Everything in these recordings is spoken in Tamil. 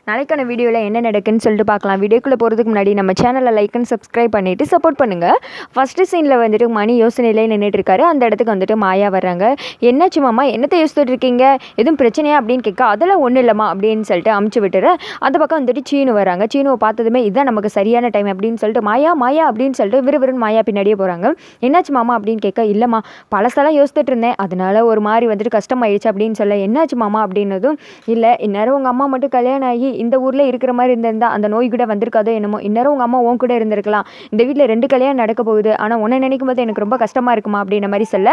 நாளைக்கான வீடியோவில் என்ன நடக்குன்னு சொல்லிட்டு பார்க்கலாம். வீடியோக்குள்ளே போகிறதுக்கு முன்னாடி நம்ம சேனலை லைக் அண்ட் சப்ஸ்கிரைப் பண்ணிவிட்டு சப்போர்ட் பண்ணுங்கள். ஃபஸ்ட்டு சீனில் வந்துட்டு மணி யோசனையிலே நின்றுட்டு இருக்காரு. அந்த இடத்துக்கு வந்துட்டு மாயா வர்றாங்க. என்னாச்சு மாமா, என்னத்தை யோசிச்சுட்டு இருக்கீங்க, எதுவும் பிரச்சனையா அப்படின்னு கேட்க, அதெல்லாம் ஒன்றும் இல்லைம்மா அப்படின்னு சொல்லிட்டு அமுச்சு விட்டுரு. அந்த பக்கம் வந்துட்டு சீனு வராங்க. சீனுவை பார்த்ததுமே இதுதான் நமக்கு சரியான டைம் அப்படின்னு சொல்லிட்டு மாயா மாயா அப்படின்னு சொல்லிட்டு விறுவிறுன்னு மாயா பின்னாடியே போகிறாங்க. என்னாச்சு மாமா அப்படின்னு கேட்க, இல்லைம்மா பழசெல்லாம் யோசிச்சுட்டு இருந்தேன், அதனால ஒரு மாதிரி வந்துட்டு கஷ்டமாயிடுச்சு அப்படின்னு சொல்ல, என்னாச்சு மாமா அப்படின்னதும், இல்லை இந்நேரம் உங்கள் அம்மா மட்டும் கல்யாணம் ஆகி இந்த ஊரில் இருக்கிற மாதிரி இருந்திருந்தா அந்த நோய் கூட வந்திருக்காதோ என்னமோ, இந்நேரம் உங்கள் அம்மா உன் கூட இருந்திருக்கலாம். இந்த வீட்டில் 2 கல்யாணம் நடக்க போகுது, ஆனால் உன்னை நினைக்கும் போது எனக்கு ரொம்ப கஷ்டமாக இருக்குமா அப்படின்ற மாதிரி சொல்ல,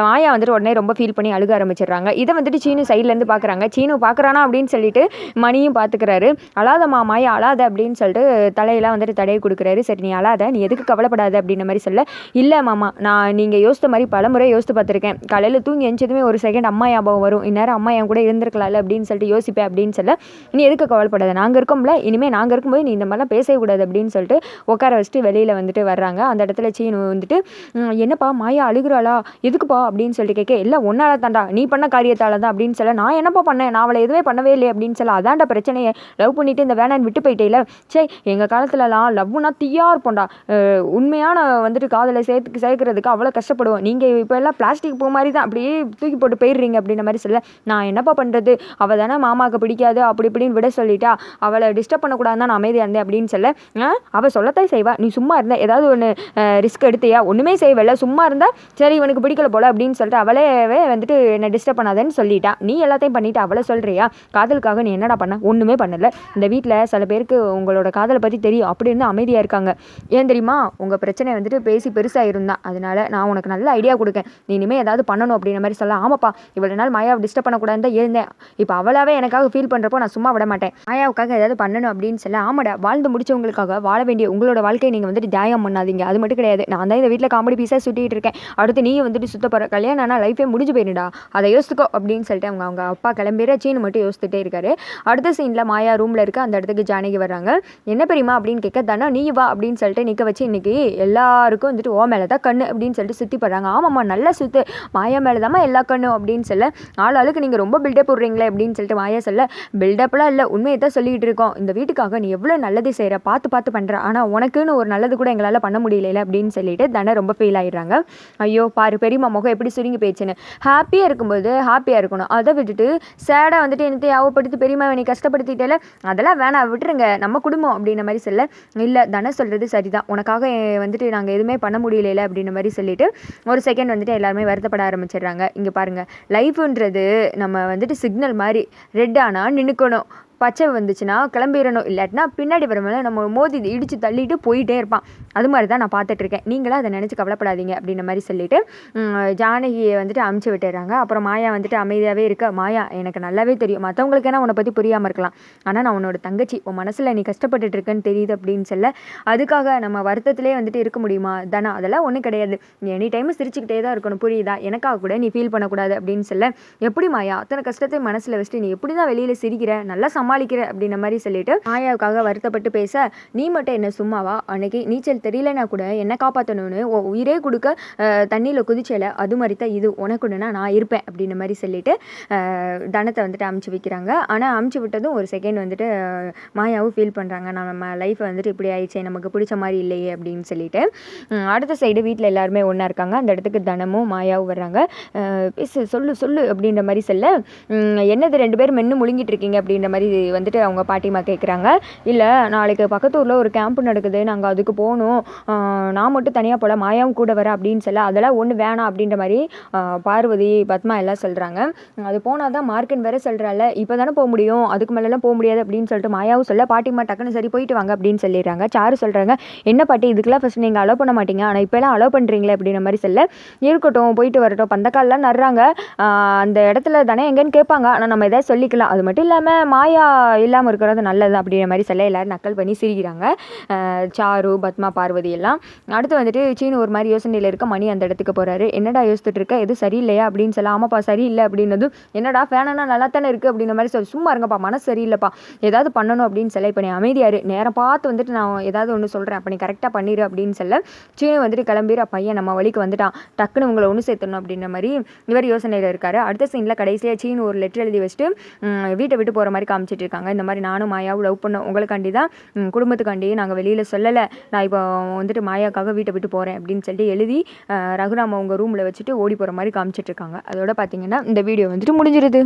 மாயா வந்துட்டு உடனே ரொம்ப ஃபீல் பண்ணி அழுக ஆரம்பிச்சிடுறாங்க. இதை வந்துட்டு சீனு சைட்லேருந்து பார்க்குறாங்க. சீனு பார்க்குறானா அப்படின்னு சொல்லிட்டு மணியும் பார்த்துக்கிறாரு. அழாதம்மா மாயா அழாத அப்படின்னு சொல்லிட்டு தலையெல்லாம் வந்துட்டு தடவி கொடுக்குறாரு. சரி நீ அழாத, நீ எதுக்கு கவலைப்படாத அப்படின்ற மாதிரி சொல்ல, இல்லை மாமா நான் நீங்கள் யோசித்த மாதிரி பலமுறை யோசித்து பார்த்துருக்கேன். காலையில் தூங்கி எழுந்ததுமே ஒரு செகண்ட் அம்மா ஞாபகம் வரும், இந்நேரம் அம்மா என் கூட இருந்திருக்கலாம்ல அப்படின்னு சொல்லிட்டு யோசிப்பேன் அப்படின்னு சொல்ல, நீ எதுக்கு கவலைப்படாத, நாங்கள் இருக்கோம்ல, இனிமேல் நாங்கள் இருக்கும்போது நீ இந்த மாதிரிலாம் பேசவே கூடாது அப்படின்னு சொல்லிட்டு உட்கார வச்சுட்டு வெளியில் வந்துட்டு வர்றாங்க. அந்த இடத்துல சீனு வந்துட்டு, என்னப்பா மாயா அழுகுறாளா, எதுக்குப்பா அப்படின்னு சொல்லிட்டு கேட்க, இல்லை ஒன்னால தாண்டா, நீ பண்ண காரியத்தால் தான் அப்படின்னு சொல்ல, நான் என்னப்பா பண்ணேன், நான் அவளை எதுவே பண்ணவே இல்லை அப்படின்னு சொல்ல, அதான்டா பிரச்சனையே, லவ் பண்ணிட்டு இந்த வேணான்னு விட்டு போயிட்டே. சே எங்கள் காலத்துலலாம் லவ்னா தீயா இருப்போம்டா, உண்மையான வந்துட்டு காதலை சேர்க்கறதுக்கு அவ்வளோ கஷ்டப்படுவோம், நீங்கள் இப்போ எல்லாம் பிளாஸ்டிக் பூ மாதிரி தான் அப்படியே தூக்கி போட்டு போயிடுறீங்க அப்படின்ற மாதிரி சொல்ல, நான் என்னப்பா பண்ணுறது, அவள் தானே மாமாவுக்கு பிடிக்காது அப்படி இப்படின்னு விட சொல்லிட்டா, அவளை டிஸ்டர்ப் பண்ணக்கூடாது தான் நான் அமைதியாக இருந்தேன் அப்படின்னு சொல்ல, அவள் சொல்லத்தான் செய்வா, நீ சும்மா இருந்த ஏதாவது ஒன்று ரிஸ்க் எடுத்தியா, ஒன்றுமே செய்யவில்லை, சும்மா இருந்தால் சரி இவனுக்கு பிடிக்கல போல அப்படின்னு சொல்லிட்டு அவளே வந்துட்டு என்னை டிஸ்டர்ப் பண்ணாதேன்னு சொல்லிட்டா, நீ எல்லாத்தையும் பண்ணிவிட்டு அவளை சொல்கிறியா, காதலுக்காக நீ என்னடா பண்ண, ஒன்றுமே பண்ணலை. இந்த வீட்டில் சில பேருக்கு உங்களோட காதலை பற்றி தெரியும் அப்படின்னு அமைதியாக இருக்காங்க. ஏன் தெரியுமா, உங்கள் பிரச்சனை வந்துட்டு பேசி பெருசாக இருந்தா, அதனால நான் உனக்கு நல்ல ஐடியா கொடுக்கேன், நீ இனிமேல் ஏதாவது பண்ணணும் அப்படின்ற மாதிரி சொல்ல, ஆமாப்பா இவ்வளோ நாள் மாயாவை டிஸ்டர்ப் பண்ணக்கூடாதுன்னு தான் இருந்தேன், இப்போ அவளாவே எனக்காக ஃபீல் பண்ணுறப்போ நான் சும்மா விட மாட்டேன், மாயாவுக்காக ஏதாவது பண்ணணும் அப்படின்னு சொல்ல, ஆமாடா வாழ்ந்து முடிச்சவங்களுக்காக வாழ வேண்டிய உங்களோட வாழ்க்கையை நீங்கள் வந்துட்டு தியாகம் பண்ணாதீங்க, அது மட்டும் கிடையாது, நான் தான் இந்த வீட்டில் காமெடி பீஸாக சுட்டிகிட்டு இருக்கேன், அடுத்து நீ வந்துட்டு சுத்த போகிற, கல்யாணம் ஆனால் லைஃபே முடிஞ்சு போயிடுடா, அதை யோசித்துக்கோ அப்படின்னு சொல்லிட்டு அவங்க அப்பா கிளம்பிற சீனு மட்டும் யோசிச்சுட்டே இருக்காரு. அடுத்த சீனில் மாயா ரூமில் இருக்க அந்த இடத்துக்கு ஜானகி வர்றாங்க. என்ன பெரியமா அப்படின்னு கேட்க, தானே நீ வா அப்படின்னு சொல்லிட்டு நிற்க வச்சு, இன்னைக்கு எல்லாருக்கும் வந்துட்டு ஓ மேலே தான் கண்ணு அப்படின்னு சொல்லிட்டு சுற்றி போடுறாங்க. ஆமாம்மா நல்லா சுற்று, மாயா மேலே தாம்மா எல்லா கண்ணும் அப்படின்னு சொல்ல, ஆளுக்கு நீங்கள் ரொம்ப பில்டப் போடுறீங்களே அப்படின்னு சொல்லிட்டு மாயா சொல்ல, பில்டப்லாம் இல்லை உண்மையை தான் சொல்லிக்கிட்டு இருக்கோம், இந்த வீட்டுக்காக நீ எவ்வளோ நல்லது செய்கிற, பார்த்து பண்ணுற, ஆனால் உனக்குன்னு ஒரு நல்லது கூட எங்களால் பண்ண முடியல அப்படின்னு சொல்லிட்டு தானே ரொம்ப ஃபீல் ஆகிடுறாங்க. ஐயோ பாரு பெரியம்மா முகம் எப்படி சுருங்கி போயிடுச்சுன்னு, ஹாப்பியாக இருக்கும்போது ஹாப்பியாக இருக்கணும், அதை விட்டுட்டு சேடாக வந்துட்டு என்னத்தை யாவப்படுத்தி பெரியம்மா நீ கஷ்டப்படுத்திட்டேல, அதெல்லாம் வேணாம் விட்டுருங்க நம்ம குடும்பம் அப்படின்ற மாதிரி சொல்ல, இல்லை தானே சொல்கிறது சரிதான், உனக்காக வந்துட்டு நாங்கள் எதுவுமே பண்ண முடியல அப்படின்ற மாதிரி சொல்லிட்டு ஒரு செகண்ட் வந்துட்டு எல்லாருமே வருத்தப்பட ஆரம்பிச்சிடுறாங்க. இங்கே பாருங்கள், லைஃப்ன்றது நம்ம வந்துட்டு சிக்னல் மாதிரி, ரெட் ஆனால் நின்றுக்கணும், பச்சை வந்துச்சுன்னா கிளம்பிடணும், இல்லாட்டினா பின்னாடி வரಮೇல நம்ம மோதி இடித்து தள்ளிட்டு போயிட்டே இருப்பான், அது மாதிரி தான் நான் பார்த்துட்ருக்கேன், நீங்களும் அதை நினச்சி கவலைப்படாதீங்க அப்படின்ற மாதிரி சொல்லிவிட்டு ஜானகியை வந்துட்டு அமுச்சு விட்டுறாங்க. அப்புறம் மாயா வந்துட்டு அமைதியாகவே இருக்க, மாயா எனக்கு நல்லாவே தெரியும் மற்றவங்களுக்கு என்ன உன்னை பற்றி புரியாமல் இருக்கலாம், ஆனால் நான் உன்னோட தங்கச்சி, உன் மனசில் நீ கஷ்டப்பட்டுட்டு இருக்கேன்னு தெரியுது அப்படின்னு சொல்ல, அதுக்காக நம்ம வருத்தத்திலே வந்துட்டு இருக்க முடியுமா தானே, அதெல்லாம் ஒன்றும் கிடையாது, நீ எனி டைம் சிரிச்சுக்கிட்டே தான் இருக்கணும் புரியுதா, எனக்காக கூட நீ ஃபீல் பண்ணக்கூடாது அப்படின்னு சொல்ல, எப்படி மாயா அத்தனை கஷ்டத்தை மனசில் வச்சுட்டு நீ எப்படி தான் வெளியில் சிரிக்கிற, நல்லா சமாளிக்கிற அப்படின்ற மாதிரி சொல்லிட்டு மாயாவுக்காக வருத்தப்பட்டு பேச, நீ மட்டும் என்ன சும்மாவா, அன்னைக்கு நீச்சல் தெரியலனா கூட என்ன காப்பாற்றணும்னு உயிரே கொடுக்க தண்ணியில் குதிச்சல, அது மாதிரி தான் இது உனக்குன்னா நான் இருப்பேன் அப்படின்ற மாதிரி சொல்லிட்டு தனத்தை வந்துட்டு அமுச்சு வைக்கிறாங்க. ஆனால் அமுச்சு விட்டதும் ஒரு செகண்ட் வந்துட்டு மாயாவும் ஃபீல் பண்ணுறாங்க, நம்ம லைஃப்பை வந்துட்டு இப்படி ஆயிடுச்சே, நமக்கு பிடிச்ச மாதிரி இல்லையே அப்படின்னு சொல்லிட்டு. அடுத்த சைடு வீட்டில் எல்லாருமே ஒன்றா இருக்காங்க. அந்த இடத்துக்கு தனமும் மாயாவும் வர்றாங்க. பேசு சொல்லு அப்படின்ற மாதிரி சொல்ல, என்னது 2 பேரும் மென்று முழுங்கிட்டு இருக்கீங்க அப்படின்ற மாதிரி வந்துட்டு அவங்க பாட்டிமா கேட்குறாங்க. இல்லை நாளைக்கு பக்கத்து ஊரில் ஒரு கேம்ப் நடக்குது, நாங்கள் அதுக்கு போகணும், நான் மட்டும் தனியாக போல மாயாவும் கூட வர அப்படின்னு சொல்ல, அதெல்லாம் ஒன்று வேணாம் அப்படின்ற மாதிரி பார்வதி பத்மா எல்லாம் சொல்கிறாங்க. அது போனால் தான் மார்க்கெட் வேறு சொல்கிறாள், இப்போ தானே போக முடியும், அதுக்கு மேலெலாம் போக முடியாது அப்படின்னு சொல்லிட்டு மாயாவும் சொல்ல, பாட்டிமா டக்குன்னு சரி போயிட்டு வாங்க அப்படின்னு சொல்லிடுறாங்க. சாரு சொல்கிறாங்க, என்ன பாட்டி இதுக்கெல்லாம் ஃபஸ்ட் நீங்கள் அலோவ் பண்ண மாட்டீங்க, ஆனால் இப்போலாம் அலோவ் பண்ணுறீங்களே அப்படின்ற மாதிரி சொல்ல, இருக்கட்டும் போயிட்டு வரட்டும், பந்தக்கால்லாம் நடுறாங்க, அந்த இடத்துல தானே எங்கேன்னு கேட்பாங்க, ஆனால் நம்ம எதாவது சொல்லிக்கலாம், அது மட்டும் இல்லாமல் மாயா இல்லாமல் இருக்கிறது நல்லது அப்படின்ற மாதிரி சொல்ல எல்லோரும் நக்கல் பண்ணி சிரிக்கிறாங்க. சாரு பத்மா பார்வதி எல்லாம். அடுத்து வந்துட்டு சீனு ஒரு மாதிரி யோசனையில் இருக்க, மணி அந்த இடத்துக்கு போகிறாரு. என்னடா யோசிச்சுட்டு இருக்க, எது சரியில்லையா அப்படின்னு சொல்ல, ஆமாப்பா சரியில்லை அப்படின்னதும், என்னடா ஃபேனா நல்லா தானே இருக்குது அப்படின்ற மாதிரி சொல்லி, சும்மா இருங்கப்பா மனசு சரியில்லைப்பா ஏதாவது பண்ணணும் அப்படின்னு சொல்ல, இப்போ நீ அமைதியாரு, நேரம் பார்த்து வந்துட்டு நான் ஏதாவது ஒன்று சொல்கிறேன், அப்போ நீ கரெக்டாக பண்ணிடு அப்படின்னு சொல்ல, சீனு வந்துட்டு கிளம்பிடுற, பையன் நம்ம வழிக்கு வந்துட்டான், டக்குன்னு உங்களை ஒன்று சேர்த்தணும் அப்படின்ற மாதிரி இவர் யோசனையில் இருக்காரு. அடுத்த சீனில் கடைசியாக சீனு ஒரு லெட்டர் எழுதி வச்சுட்டு வீட்டை விட்டு போகிற மாதிரி காமிச்சிட்டு காமிச்சிட்டு இருக்காங்க. இந்த மாதிரி நானும் மாயாவும் லவ் பண்ணோம், உங்களுக்காண்டி தான், குடும்பத்துக்காண்டி நாங்கள் வெளியில் சொல்லலை, நான் இப்போ வந்துட்டு மாயாக்காக வீட்டை விட்டு போகிறேன் அப்படின்னு சொல்லிட்டு எழுதி ரகுராம் அவங்க ரூமில் வச்சுட்டு ஓடி போகிற மாதிரி காமிச்சிட்டு இருக்காங்க. அதோட பார்த்தீங்கன்னா இந்த வீடியோ வந்துட்டு முடிஞ்சிருது.